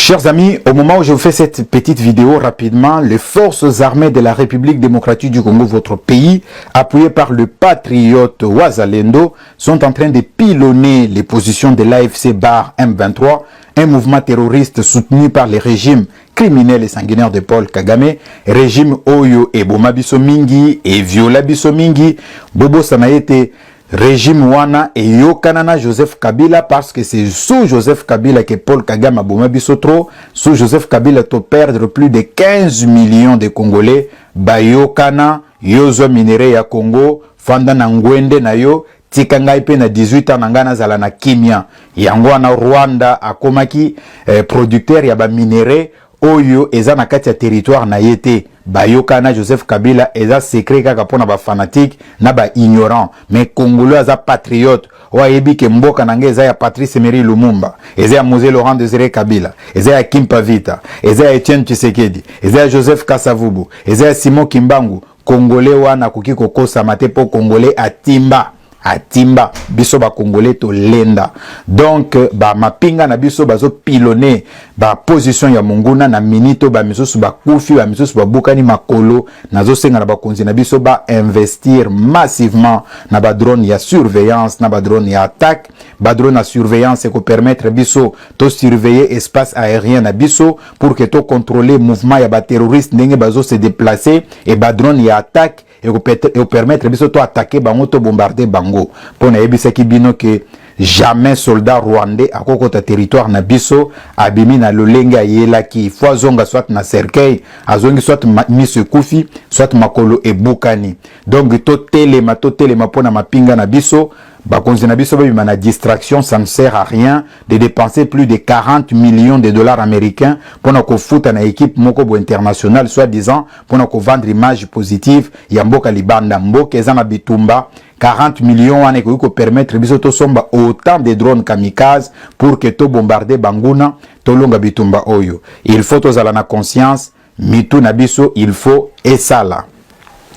Chers amis, au moment où je vous fais cette petite vidéo rapidement, les forces armées de la République démocratique du Congo, votre pays, appuyées par le patriote Wazalendo, sont en train de pilonner les positions de l'AFC Bar M23, un mouvement terroriste soutenu par les régimes criminels et sanguinaires de Paul Kagame, régime Oyo et Boma Biso Mingi et Viola Biso Mingi, Bobo Sanaete, régime wana et yokanana Joseph Kabila, parce que c'est sous Joseph Kabila que Paul Kagame a boma biso trop. Sous Joseph Kabila to perdre plus de 15 millions de Congolais. Ba yokana yozo minere ya Congo fanda na ngwende na yo tika ngai pe na 18 ans nanga nazala na kimia yango na Rwanda akomaki producteur ya ba minere oyo eza na kati ya territoire na yete. Bayokana Joseph Kabila eza secret kaka pona ba fanatique na ba ignorant, mais Congolais aza patriote wa yebi ke mboka nange eza ya Patrice Emery Lumumba, eza ya Mzee Laurent Désiré Kabila, eza ya Kim Pavita, eza ya Etienne Tshisekedi, eza ya Joseph Kasavubu, eza ya Simon Kimbangu. Congolais wana koki kokosa mate po Congolais atimba biso ba Congolais to lenda. Donc ba mapinga na biso bazo pilonner ba position ya monguna na minito ba misusu ba kufi ba misusu ba bukani makolo nazo senga na ba konzi na biso ba investir massivement na ba drone ya surveillance, na ba drone ya attaque. Ba drone ya surveillance ko permettre biso to surveiller espace aérien na biso pour que to contrôler mouvement ya ba terroriste ndenge bazo se déplacer, et ba drone ya attaque et permettre biso to attaquer bango to bombarder bango pona yebisa ki bino ke jamais soldat rwandais akokota territoire na biso abimi na lolenga yela ki foazonga soit na cercueil azongi soit mise kufi soit makolo e bukani. Donc to telema pona mapinga na biso bakonzi na biso babima na distraction. Ça ne sert à rien de dépenser plus de 40 millions de dollars américains pour ko futa na équipe moko bo international soi-disant pour ko vendre image positive ya mboka libanda mboka eza na bitumba. 40 millions wane ko permettre biso to somba autant de drones kamikaze pour que to bombarder banguna to longa bitumba oyo. Il faut to zala na conscience mitu na biso, il faut esala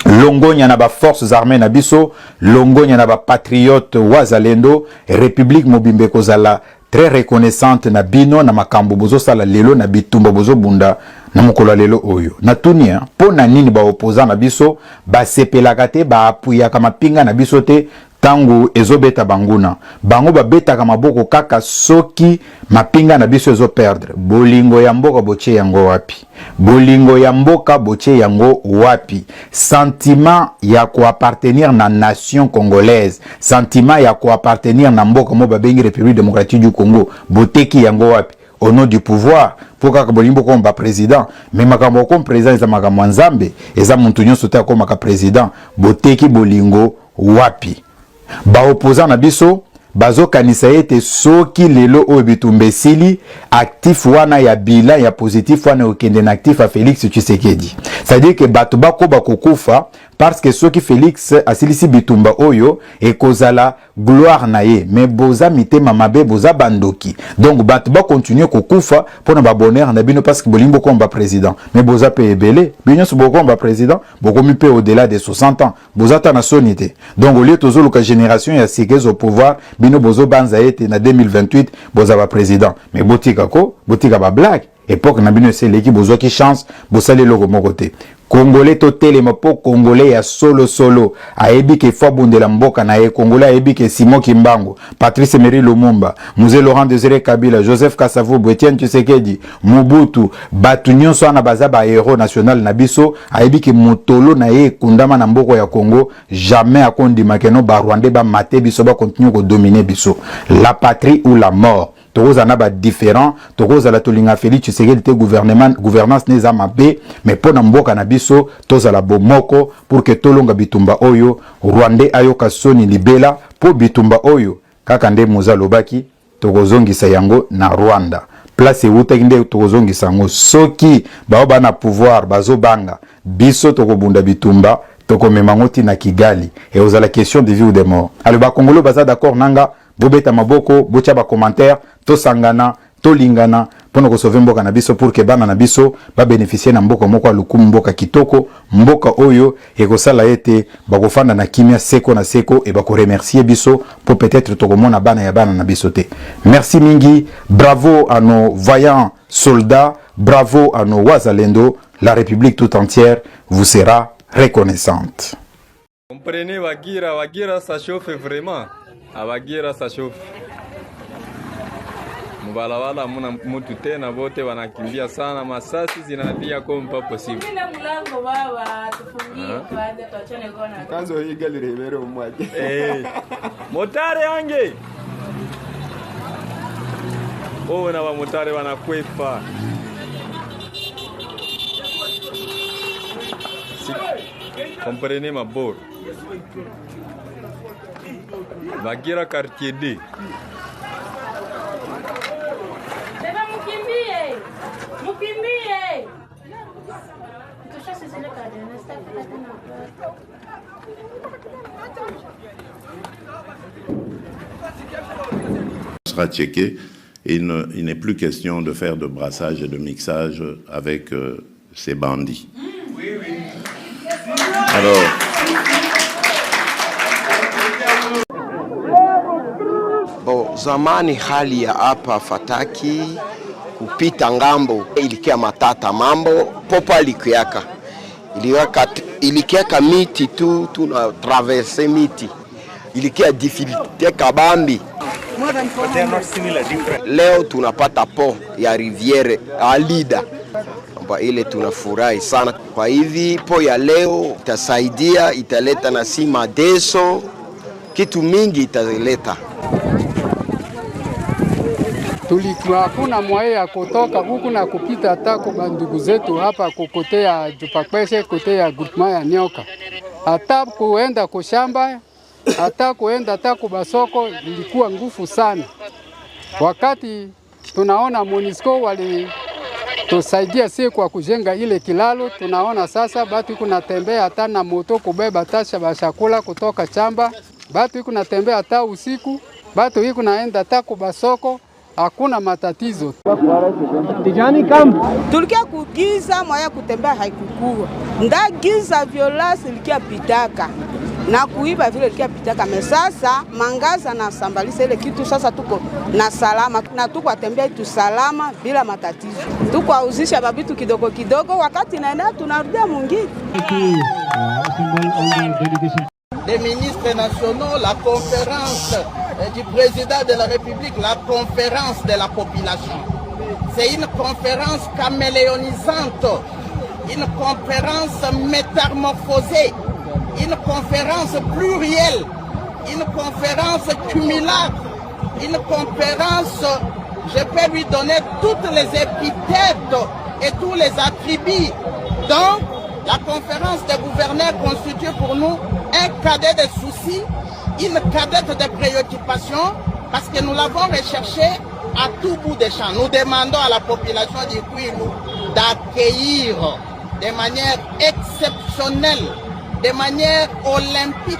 longonya na ba forces armées na biso, longonya na ba patriote Wazalendo. République mobimbe kozala très reconnaissante na bino na makambo bozo sala lelo na bitumba bozo bunda na mokolo lelo oyo. Na tunia pona nini ba opposant na biso ba sepelaka te ba apuya kama pinga na biso te tangu ezobeta banguna bango babeta kama boko kaka soki mapinga na biso ezo perdre. Bolingo ya mboka boche yango wapi? Bolingo ya mboka boche yango wapi? Sentiment ya ko appartenir na nation congolaise, sentiment ya ko appartenir na mboka mo babengi République démocratique du Congo, boteki yango wapi? Au nom du pouvoir pour que bolimbo comme ba président, mais makambo comme président eza makambo nzambe, eza muntu nyonso te comme ka président, boteki bolingo wapi? Ba opposant na biso bazo kanisa ete soki lelo oyo bitumbe sili actif wana ya bilan ya positif wana okende na actif a Félix Tshisekedi. C'est-à-dire que bato bako bakokufa parce que soki Félix asilisi bitumba oyo e kozala gloire na ye, mais boza mitema mabe boza bandoki. Donc bato ba continuer kokufa pona ba bonheur na bino parce que bolimbo komba président, mais boza pe ebele binyo so boko komba président boko mi pe au-delà de 60 ans boza ta na sonité. Donc au lieu tozo luka génération ya sikez au pouvoir bino bozo banza ete na 2028 boza ba président, mais botika ba blague époque na bino c'est l'équipe bozo ki chance bosale loko mokote. Congolais to telema po Congolais ya solo ayebi ke fwa bundela mboka na ye. Congolais ayebi ke Simon Kimbangu, Patrice Emery Lumumba, Mzee Laurent Désiré Kabila, Joseph Kasavubu, Etienne Tshisekedi, Mobutu, batu nyonso na baza ba héros national na biso ayebi ke motolo na ye kundama na mboko ya Congo jamais akondima keno ba Rwandais ba mate biso ba continue ko dominer biso. La patrie ou la mort. Tokoza na ba différent, tokoza la tolinga Félix Tshisekedi te gouvernance neza mabe, mais pona mboka na biso toza la bomoko pour que tolonga bitumba oyo Rwandais ayoka soni libela po bitumba oyo kaka nde muza lobaki tokozongisa yango na Rwanda. Place utaki nde tokozongisa yango soki baoba na pouvoir bazo banga biso tokobunda bitumba tokomema ngoti na Kigali et aux la question de vie ou de mort. Alors ba Congolo baza d'accord nanga bobeta maboko bocha ba commentaire to sangana to lingana pour nous sauver mboka na biso pour que bana na biso ba bénéficier na mboka moko lukumu mboka kitoko mboka oyo et ko sala ete ba ko fanda na kimia seko na seko et ba ko remercier biso pour peut-être to komona bana ya bana na biso te. Merci mingi, bravo à nos vaillants soldats, bravo à nos Wazalendo. La République tout entière vous sera reconnaissante. Comprenez, Wagira ça chauffe vraiment. À Wagira ça chauffe. Mubalawala muna mutu tena wote wanakimbia sana, masasi zinalia kwa mpa possible. Mimi mlango baba tufungie baada tuachane kona. Kanzo hii gari revero mwaje. Motare ange. Oh na wa motare wanakwepa. Comprenez ma bord. Wagira quartier D. Sera checké et il n'est plus question de faire de brassage et de mixage avec ces bandits. Alors, bon, zamani hali ya hapa Fataki kupita ngambo ilikia matata mambo popo alikuaka ilikiaka miti tu tuna traverse miti ilikia difficulté kabambi. Leo tunapata po ya riviere Alida kwa ile tunafurahi sana. Kwa hivi po ya leo itasaidia, italeta na sima deso kitu mingi italeta. Tulikuwa hakuna mwae ya kutoka huku na kupita hata kwa ndugu zetu hapa kukotea Jupakweshe, kotea groupement ya Nyoka. Hata kuenda kushamba, hata kuenda hata kubasoko ilikuwa ngufu sana. Wakati tunaona MONUSCO wali tusaidia si kwa kujenga ile kilalo, tunaona sasa batu kuna tembea hata na moto kubeba tasha bashakula kutoka chamba, batu iko natembea hata usiku, batu iko naenda hata kubasoko. Hakuna matatizo. Tulikia kugiza mwaya kutembea haikukua. Ndagiza violence ilikia pitaka. Na kuiba vile ilikia pitaka. Mesasa mangaza na sambalisa ile kitu sasa tuko na salama. Na tuko atembea itu salama bila matatizo. Tuko auzisha babitu kidogo kidogo wakati naenda tunarudia mwingine. Les ministres nationaux, la conférence du président de la République, la conférence de la population. C'est une conférence caméléonisante, une conférence métamorphosée, une conférence plurielle, une conférence cumulable, une conférence, je peux lui donner toutes les épithètes et tous les attributs. Donc, la conférence des gouverneurs constitue pour nous un cadet de soucis, une cadette de préoccupations, parce que nous l'avons recherché à tout bout des champs. Nous demandons à la population du Kwilu d'accueillir de manière exceptionnelle, de manière olympique,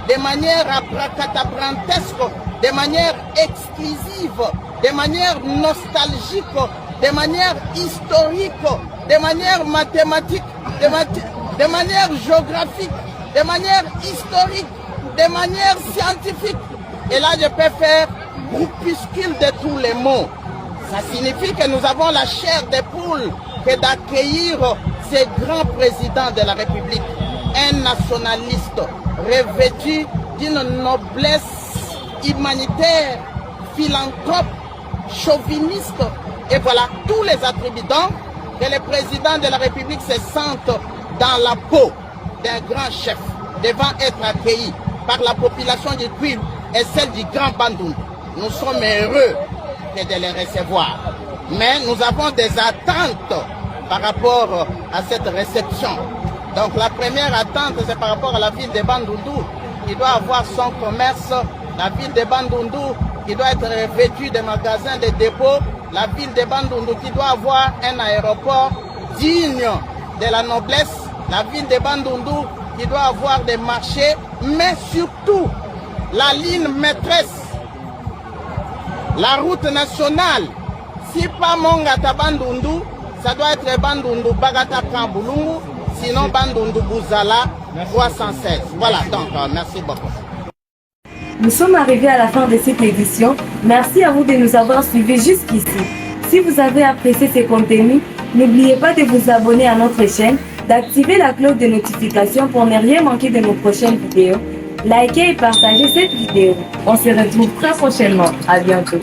de manière abracadabrantesque, de manière exclusive, de manière nostalgique, de manière historique, de manière mathématique, de manière géographique, de manière historique, de manière scientifique. Et là, je peux faire groupuscule de tous les mots. Ça signifie que nous avons la chair des poules que d'accueillir ces grands présidents de la République. Un nationaliste revêtu d'une noblesse humanitaire, philanthrope, chauviniste, et voilà tous les attributs. Donc, que le président de la République se sente dans la peau d'un grand chef, devant être accueilli par la population du Kwilu et celle du Grand Bandundu. Nous sommes heureux de les recevoir. Mais nous avons des attentes par rapport à cette réception. Donc la première attente, c'est par rapport à la ville de Bandundu, qui doit avoir son commerce, la ville de Bandundu, qui doit être revêtue de magasins, de dépôts, la ville de Bandundu, qui doit avoir un aéroport digne de la noblesse, la ville de Bandundu, qui doit avoir des marchés, mais surtout la ligne maîtresse, la route nationale. Si pas Mongata Bandundu, ça doit être Bandundu Bagata Kambulungu, sinon Bandundu Bouzala 316. Voilà, donc merci beaucoup. Nous sommes arrivés à la fin de cette édition. Merci à vous de nous avoir suivis jusqu'ici. Si vous avez apprécié ces contenus, n'oubliez pas de vous abonner à notre chaîne, d'activer la cloche de notification pour ne rien manquer de nos prochaines vidéos. Likez et partagez cette vidéo. On se retrouve très prochainement. À bientôt.